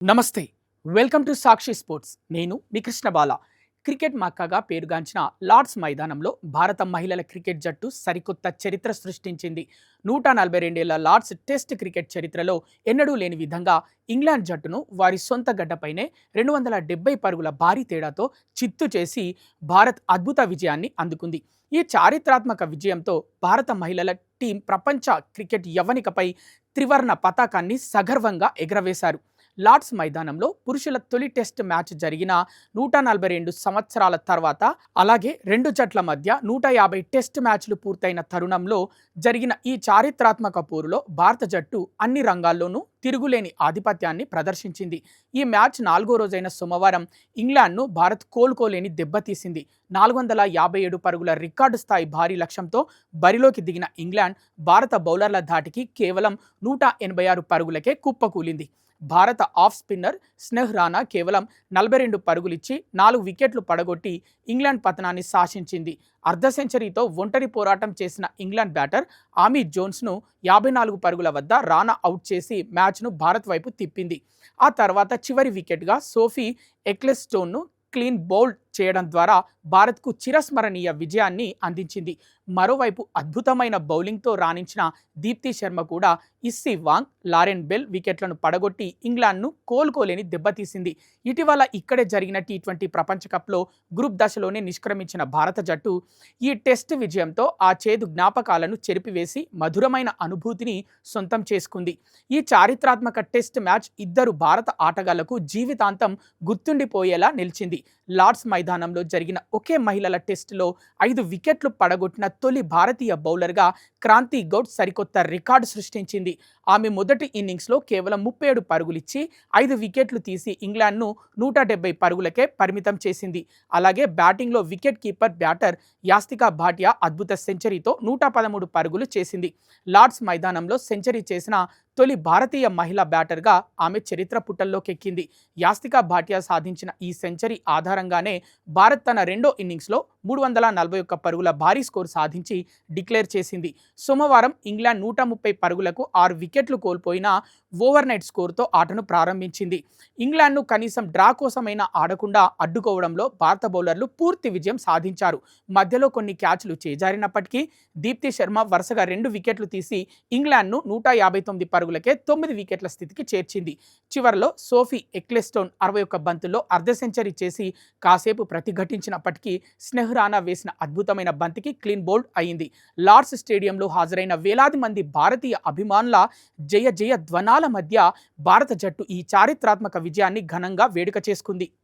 నమస్తే. Welcome to Sakshi sports. నేను మీ కృష్ణ బాల. Cricket మక్కాగా పేరుగాంచిన లార్డ్స్ మైదానంలో భారత మహిళల క్రికెట్ జట్టు సరికొత్త చరిత్ర సృష్టించింది. 142 ఏళ్ల లార్డ్స్ టెస్ట్ క్రికెట్ చరిత్రలో ఎన్నడూ లేని విధంగా ఇంగ్లాండ్ జట్టును వారి సొంత గడ్డపైనే 270 పరుగుల భారీ తేడాతో చిత్తు చేసి భారత్ అద్భుత విజయాన్ని అందుకుంది. ఈ చారిత్రాత్మక విజయంతో భారత మహిళల టీం ప్రపంచ క్రికెట్ యవనికపై త్రివర్ణ పతాకాన్ని సగర్వంగా ఎగరవేశారు. లార్డ్స్ మైదానంలో పురుషుల తొలి టెస్ట్ మ్యాచ్ జరిగిన 142 సంవత్సరాల తర్వాత, అలాగే రెండు జట్ల మధ్య 150 టెస్ట్ మ్యాచ్లు పూర్తయిన తరుణంలో జరిగిన ఈ చారిత్రాత్మక పోరులో భారత జట్టు అన్ని రంగాల్లోనూ తిరుగులేని ఆధిపత్యాన్ని ప్రదర్శించింది. ఈ మ్యాచ్ 4వ రోజైన సోమవారం ఇంగ్లాండ్ను భారత్ కోలుకోలేని దెబ్బతీసింది. 457 పరుగుల రికార్డు స్థాయి భారీ లక్ష్యంతో బరిలోకి దిగిన ఇంగ్లాండ్ భారత బౌలర్ల ధాటికి కేవలం 186 పరుగులకే కుప్పకూలింది. భారత ఆఫ్ స్పిన్నర్ స్నెహ్ రాణా కేవలం 42 పరుగులిచ్చి 4 వికెట్లు పడగొట్టి ఇంగ్లాండ్ పతనాన్ని శాసించింది. అర్ధ సెంచరీతో ఒంటరి పోరాటం చేసిన ఇంగ్లాండ్ బ్యాటర్ ఆమీ జోన్స్ను 54 పరుగుల వద్ద రాణా అవుట్ చేసి మ్యాచ్ను భారత్ వైపు తిప్పింది. ఆ తర్వాత చివరి వికెట్గా సోఫీ ఎక్లెస్టోన్ను క్లీన్ బౌల్డ్ చేయడం ద్వారా భారత్కు చిరస్మరణీయ విజయాన్ని అందించింది. మరోవైపు అద్భుతమైన బౌలింగ్తో రాణించిన దీప్తి శర్మ కూడా ఇస్సీ వాంగ్, లారెన్ బెల్ వికెట్లను పడగొట్టి ఇంగ్లాండ్ను కోలుకోలేని దెబ్బతీసింది. ఇటీవల ఇక్కడే జరిగిన టీ20 ప్రపంచ కప్లో గ్రూప్ దశలోనే నిష్క్రమించిన భారత జట్టు ఈ టెస్ట్ విజయంతో ఆ చేదు జ్ఞాపకాలను చెరిపివేసి మధురమైన అనుభూతిని సొంతం చేసుకుంది. ఈ చారిత్రాత్మక టెస్ట్ మ్యాచ్ ఇద్దరు భారత ఆటగాళ్లకు జీవితాంతం గుర్తుండిపోయేలా నిలిచింది. లార్డ్స్ మైదానంలో జరిగిన ఒకే మహిళల టెస్టులో 5 వికెట్లు పడగొట్టిన తొలి భారతీయ బౌలర్గా క్రాంతి గౌడ్ సరికొత్త రికార్డు సృష్టించింది. ఆమె మొదటి ఇన్నింగ్స్లో కేవలం 37 పరుగులిచ్చి 5 వికెట్లు తీసి ఇంగ్లాండ్ను 170 పరుగులకే పరిమితం చేసింది. అలాగే బ్యాటింగ్లో wicket keeper batter Yastika Bhatia అద్భుత సెంచరీతో 113 పరుగులు చేసింది. లార్డ్స్ మైదానంలో సెంచరీ చేసిన తొలి భారతీయ మహిళా బ్యాటర్గా ఆమె చరిత్ర పుటల్లోకెక్కింది. యాస్తికా భాటియా సాధించిన ఈ సెంచరీ ఆధారంగానే భారత్ తన రెండో ఇన్నింగ్స్లో 341 పరుగుల భారీ స్కోర్ సాధించి డిక్లేర్ చేసింది. సోమవారం ఇంగ్లాండ్ 130 పరుగులకు 6 వికెట్లు కోల్పోయినా ఓవర్ నైట్ స్కోర్తో ఆటను ప్రారంభించింది. ఇంగ్లాండ్ను కనీసం డ్రా కోసమైనా ఆడకుండా అడ్డుకోవడంలో భారత బౌలర్లు పూర్తి విజయం సాధించారు. మధ్యలో కొన్ని క్యాచ్లు చేజారినప్పటికీ దీప్తి శర్మ వరుసగా 2 వికెట్లు తీసి ఇంగ్లాండ్ను 159 పరుగులకే 9 వికెట్ల స్థితికి చేర్చింది. చివరిలో సోఫీ ఎక్లెస్టోన్ 61 బంతుల్లో అర్ధ సెంచరీ చేసి కాసేపు ప్రతిఘటించినప్పటికీ స్నెహ్ రాణా వేసిన అద్భుతమైన బంతికి క్లీన్ బౌల్డ్ అయింది. లార్డ్స్ స్టేడియంలో హాజరైన వేలాది మంది భారతీయ అభిమానుల జయ జయ ధ్వనాల మధ్య భారత జట్టు ఈ చారిత్రాత్మక విజయాన్ని ఘనంగా వేడుక చేసుకుంది.